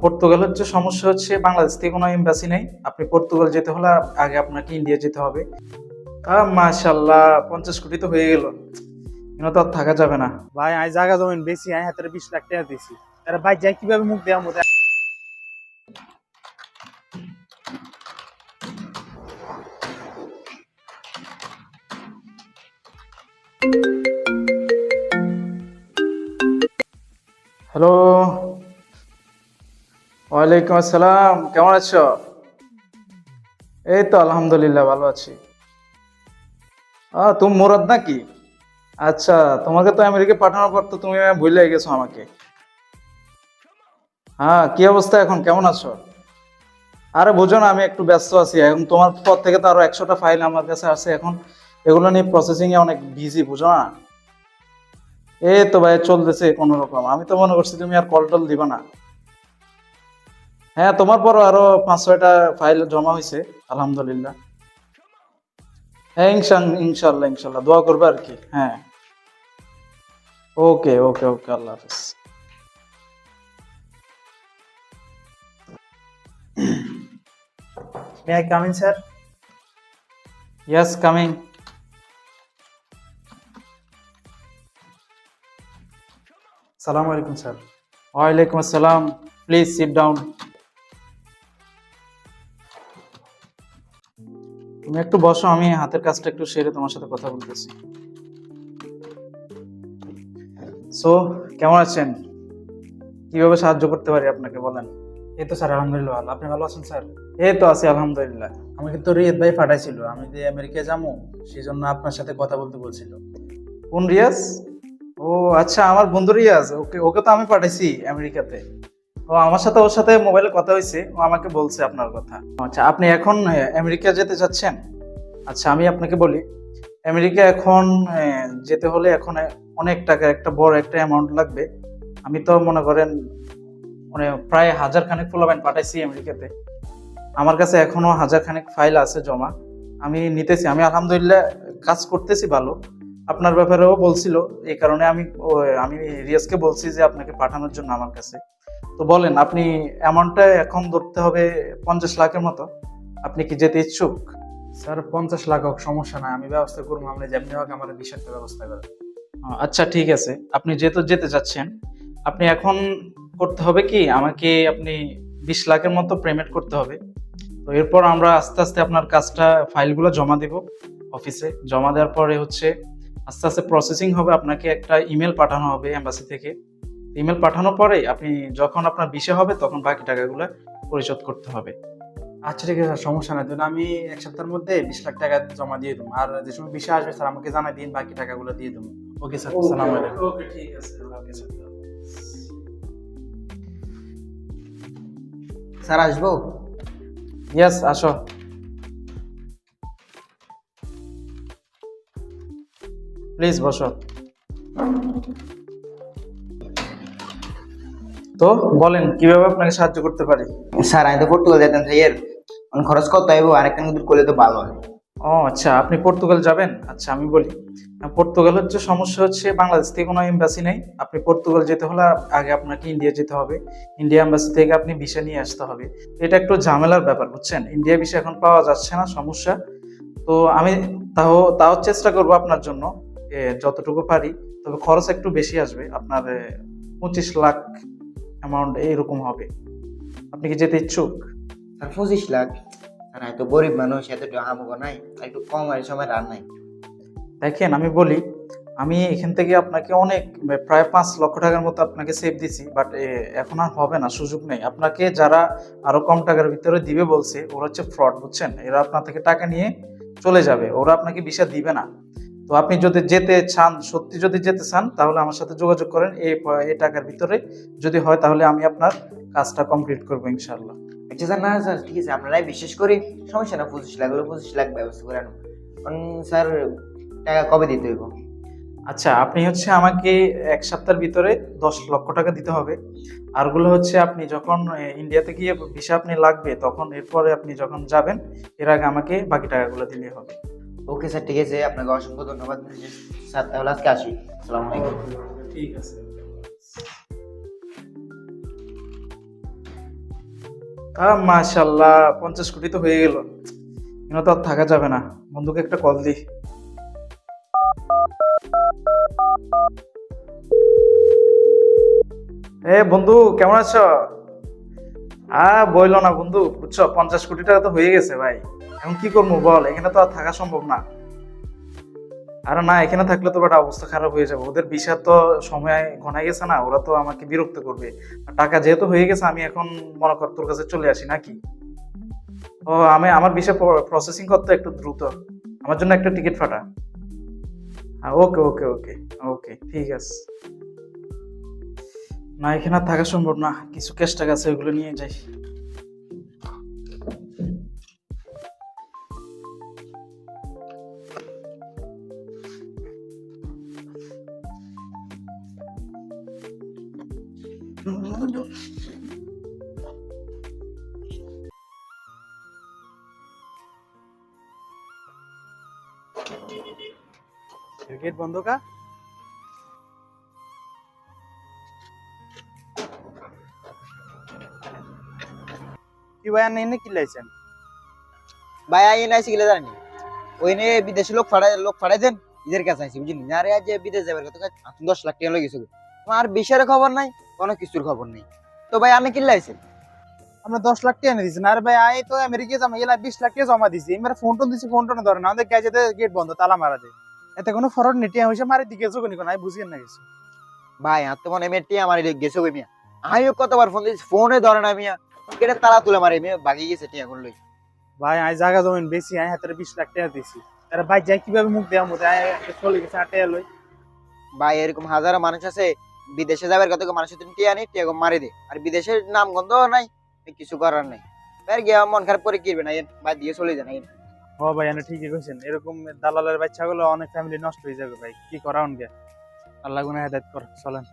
Portugal হচ্ছে সমস্যা হচ্ছে বাংলাদেশ থেকে কোনো এমবাসি নেই। আপনি পর্তুগাল যেতে হলে আগে আপনাকে ইন্ডিয়া যেতে হবে। মাশাল্লাহ 50 কোটি তো হয়ে গেল, কিন্তু তো আর থাকা যাবে না। ভাই আমি জায়গা জমিন বেশি আমি হাতে 20 লাখ টাকা দিছি। তারা ভাই যাই কিভাবে মুখ দেওয়া মতো। হ্যালো, ওয়ালাইকুম আসসালাম, কেমন আছো? এই তো আলহামদুলিল্লাহ ভালো আছি। তুমি মুরাদ নাকি? আচ্ছা, তোমাকে তো আমেরিকা পাঠানোর পর তো তুমি ভুলে গেছো আমাকে। হ্যাঁ, কি অবস্থা এখন, কেমন আছো? আরে বুঝো না, আমি একটু ব্যস্ত আছি এখন। তোমার পর থেকে তো আরো 100টা ফাইল আমার কাছে আছে এখন, এগুলো নিয়ে প্রসেসিং এ অনেক বিজি, বুঝো না। এই তো ভাই চলতেছে কোন রকম। আমি তো মনে করছি তুমি আর কল টল দিবা না। হ্যাঁ, তোমার পরও আরো 5-6টা ফাইল জমা হয়েছে, আলহামদুলিল্লাহ। হ্যাঁ, ইনশাল্লাহ ইনশাল্লাহ দোয়া করবে আর কি। হ্যাঁ, ওকে ওকে ওকে, আল্লাহ হাফিজ। May I come in sir? Yes, coming. সালাম আলাইকুম স্যার। ওয়ালাইকুম আসসালাম, প্লিজ সিট ডাউন। তুমি একটু বসো, আমি হাতের কাজটা একটু সেরে তোমার সাথে কথা বলতেছি। সো, কেমন আছেন? কিভাবে সাহায্য করতে পারি আপনাকে, বলেন। এই তো স্যার আলহামদুলিল্লাহ ভালো। আপনি ভালো আছেন স্যার? এই তো আছি আলহামদুলিল্লাহ। আমাকে তো রিয়াদ ভাই পাঠাইছিল আমি যে আমেরিকায় যাবো, সেই জন্য আপনার সাথে কথা বলতে বলছিল। কোন রিয়াজ? ও আচ্ছা, আমার বন্ধু রিয়াজ। ওকে ওকে তো আমি পাঠাইছি আমেরিকাতে। ও আমার সাথে, ওর সাথে মোবাইলে কথা হয়েছে, ও আমাকে বলছে আপনার কথা। আচ্ছা, আপনি এখন আমেরিকা যেতে চাচ্ছেন? আচ্ছা, আমি আপনাকে বলি, আমেরিকা এখন যেতে হলে এখন অনেক টাকা, একটা বড় একটা অ্যামাউন্ট লাগবে। আমি তো মনে করেন মানে প্রায় 1000 খানেক ফুলাবাইন পাঠাইছি আমেরিকাতে। আমার কাছে এখনো 1000 খানেক ফাইল আছে জমা। আমি নিতেছি, আমি আলহামদুলিল্লাহ কাজ করতেছি ভালো। আপনার ব্যাপারেও বলছিল, এই কারণে আমি রিয়াজকে বলছি যে আপনাকে পাঠানোর জন্য আমার কাছে। তো বলেন, আপনি অ্যামাউন্টটা এখন ধরতে হবে 50 লাখের মতো। আপনি কি যেতে ইচ্ছুক? স্যার 50 লাখ হোক সমস্যা নাই, আমি ব্যবস্থা করবো। আপনি যেমনি হোক আমার বিষয়টা ব্যবস্থা করেন। আচ্ছা ঠিক আছে, আপনি যেহেতু যেতে চাচ্ছেন, আপনি এখন করতে হবে কি, আমাকে আপনি 20 লাখের মতো পেমেন্ট করতে হবে। তো এরপর আমরা আস্তে আস্তে আপনার কাজটা, ফাইলগুলো জমা দেব অফিসে। জমা দেওয়ার পরে হচ্ছে আস্তে আস্তে প্রসেসিং হবে, আপনাকে একটা ইমেল পাঠানো হবে এম্বাসি থেকে। ইমেল পাঠানোর পরে আপনি যখন আপনার ভিসা হবে তখন বাকি টাকাগুলো পরিশোধ করতে হবে। আচ্ছা ঠিক আছে স্যার, সমস্যা নাই। তাহলে আমি 1 সপ্তাহের মধ্যে 20 লাখ টাকা জমা দিয়ে দেবো। আর যে সময় বিষয় আসবে স্যার আমাকে জানাই দিন, বাকি টাকাগুলো দিয়ে দেবো। ওকে স্যার, সালাম আলাইকুম। ওকে ঠিক আছে, ওকে স্যার। স্যার আসবো? ইয়েস, আসো। প্লিজ বসো। তো বলেন, কিভাবে আপনাকে সাহায্য করতে পারি? স্যার আমি তো পর্তুগাল যেতাম স্যার, এর খরচ কত আইবো? আরেকটা দূর করলে তো ভালো হয়। ও আচ্ছা, আপনি পর্তুগাল যাবেন? আচ্ছা আমি বলি, পর্তুগাল হচ্ছে সমস্যা হচ্ছে বাংলাদেশ থেকে কোনো এমবাসি নেই। আপনি পর্তুগাল যেতে হলে আগে আপনাকে ইন্ডিয়া যেতে হবে। ইন্ডিয়া এমবাসি থেকে আপনি ভিসা নিয়ে আসতে হবে। এটা একটু ঝামেলার ব্যাপার, বুঝছেন। ইন্ডিয়া ভিসা এখন পাওয়া যাচ্ছে না, সমস্যা। তো আমি তাও তাও চেষ্টা করবো আপনার জন্য যতটুকু পারি। তবে খরচ একটু বেশি আসবে আপনার, 25 লাখ অ্যামাউন্ট এইরকম হবে। আপনি কি যেতে ইচ্ছুক? স্যার 25 লাখ? স্যার আমি তো গরিব মানুষ, এত একটু আমাকে নাই, আর একটু কম আর সময় রান নাই। দেখেন, আমি বলি, আমি এখান থেকে আপনাকে অনেক, প্রায় 5 লক্ষ টাকার মতো আপনাকে সেভ দিছি, বাট এখন আর হবে না, সুযোগ নেই। আপনাকে যারা আরো কম টাকার ভিতরে দিবে বলছে, ওরা হচ্ছে ফ্রড, বুঝছেন। এরা আপনার থেকে টাকা নিয়ে চলে যাবে, ওরা আপনাকে ভিসা দিবে না। তো আপনি যদি যেতে চান, সত্যি যদি যেতে চান, তাহলে আমার সাথে যোগাযোগ করেন। এই টাকার ভিতরে যদি হয় তাহলে আমি আপনার কাজটা কমপ্লিট করবো ইনশাল্লাহ। আচ্ছা স্যার, না স্যার ঠিক আছে, আপনারাই বিশেষ করি, সমস্যা না। 25 লাখ হলো 25 লাখ ব্যবস্থা করে আনুন। স্যার টাকা কবে দিতে হইব? আচ্ছা, আপনি হচ্ছে আমাকে 1 সপ্তাহের ভিতরে 10 লক্ষ টাকা দিতে হবে। আরগুলো হচ্ছে আপনি যখন ইন্ডিয়াতে গিয়ে ভিসা আপনি লাগবে, তখন এরপরে আপনি যখন যাবেন, এর আগে আমাকে বাকি টাকাগুলো দিলে হবে। ওকে স্যার, ঠিক আছে, আপনাকে অসংখ্য ধন্যবাদ স্যার। তাহলে আজকে আসি। আসসালামু আলাইকুম। ঠিক আছে। মাশাল্লাহ, 50 কোটি তো হয়ে গেল। এখানে তো আর থাকা যাবে না, বন্ধুকে একটা কল দিই। বন্ধু, কেমন আছো? বইলো না বন্ধু, বুঝছো 50 কোটি টাকা তো হয়ে গেছে ভাই। এখন কি করবো বল, এখানে তো আর থাকা সম্ভব না। আরে না, এখানে থাকলে তো একটা অবস্থা খারাপ হয়ে যাবে। ওদের ভিসা তো সময় ঘনায় গেছে না, ওরা তো আমাকে বিরক্ত করবে। আর টাকা যেহেতু হয়ে গেছে, আমি এখন মনে কর তোর কাছে চলে আসি নাকি। আমার ভিসা প্রসেসিং করতে একটু দ্রুত, আমার জন্য একটা টিকিট ফাটা। ওকে ওকে ওকে ওকে, ঠিক আছে। না, এখানে আর থাকা সম্ভব না, কিছু ক্যাশ টাকা আছে, ওগুলো নিয়ে যাই। গেট বন্ধ কা? কি ভাই আপনি এনে কি লাইছেন? ভাই আই না শিখলে জানি ওই নে বিদেশি লোক ফাড়াই দেন ইদের কাছে আইছি বুঝলি না। আরে আজ যে বিদেশ যাবার কথা 10 লাখ টাকা লয়ে গেছে আমার বিষয়ের খবর নাই, কোনো কিছুর খবর নেই। তো ভাই আপনি কি লাইছেন? আমরা 10 লাখ টাকা এনে দিয়েছেন। আর ভাই আই তো আমেরিকা জমা গেলা 20 লাখ টাকা জমা দিছি। এবার ফোন টোন দিছি, ফোন টোন ধরে না, আমাদের গ্যাজেতে গেট বন্ধ, তালা মারা যায়। এতে কোনো ফরড নেই, টিয়া হইছে মারি দিকে যোগ নিকো নাই, বুঝিয়েন না কিছু। ভাই আর তো মনে মেটি আমার গেছে কই মিয়া। আমিও কতবার ফোন দিছি, ফোনে ধরে না মিয়া। কেটে তালা তুলে মারে মিয়া, ভাগি গেছে টিয়া কোন লই। ভাই আই জায়গা জমিন বেশি, আই হাতে 20 লাখ টাকা দিছি। তারা ভাই যাই কিভাবে মুখ দেওয়া মতো আই চলে গেছে 8 টাকা লই। ভাই এরকম হাজারো মানুষ আছে বিদেশে যাবার কত মানুষের তুমি টিয়া নি টিয়া মারি দে, আর বিদেশের নাম গন্ধ নাই, কিছু করার নাই। আর গিয়া মন খারাপ করে কিরবে না, ভাই দিয়ে চলে যান। ও ভাই আপনি ঠিকই কইছেন, এরকম দালালের বাচ্চাগুলো অনেক ফ্যামিলি নষ্ট হয়ে যাবে ভাই, কি করা অনগে। আল্লাহ গুনাহ হেদায়েত কর, চলেন।